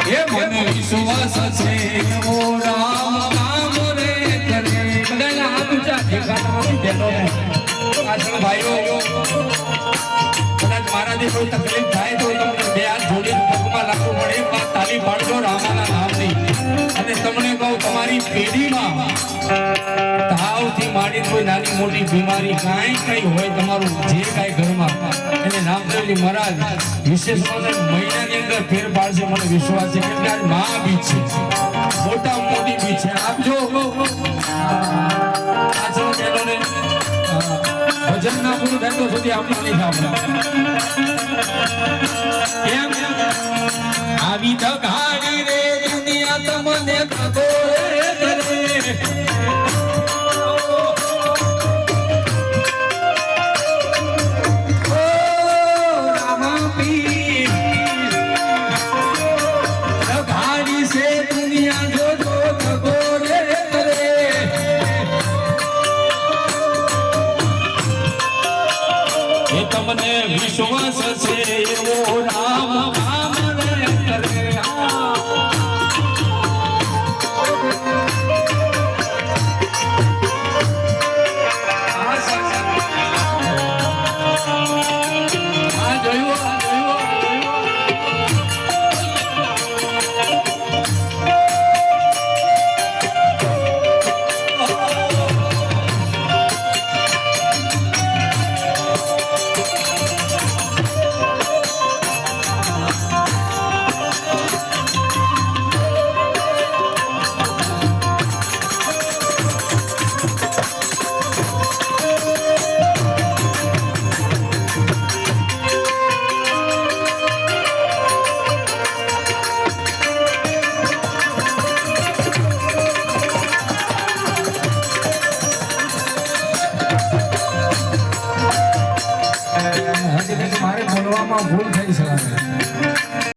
એ મને વિશ્વાસ છે ઓ રામ કામ રે કરે બધાના હાથ ઊંચા દેખાતા બેનો ને આસળ ભાઈઓ કદાચ મારાથી કોઈ તકલીફ થાય તો તમને બે હાથ જોડીને પગમાં લાગવું પડે પણ તાલી પાડજો રામાના નામની અને તમને કહું તમારી પેઢીમાં તાવથી માંડી કોઈ નાની મોટી બીમારી કાંઈ કઈ હોય તમારું જે કાંઈ ઘરમાં એને નામદેવજી મહારાજ વિશેષ મહિનાની અંદર ફેર પાડશે મને વિશ્વાસ છે કે આજ મહા બીજ છે મોટા મોટી બીજ છે આપજો આચરણ બહેનોને ભજન ના પૂરું થાય તો સુધી આપણે નહીં સાંભળ્યા કેમ આવી તો ઘાડી રે દુનિયા તમને થતો રે તમને વિશ્વાસ છે એવો રામ કામ રે કરે મારે બોલવામાં ભૂલ થઈ શકે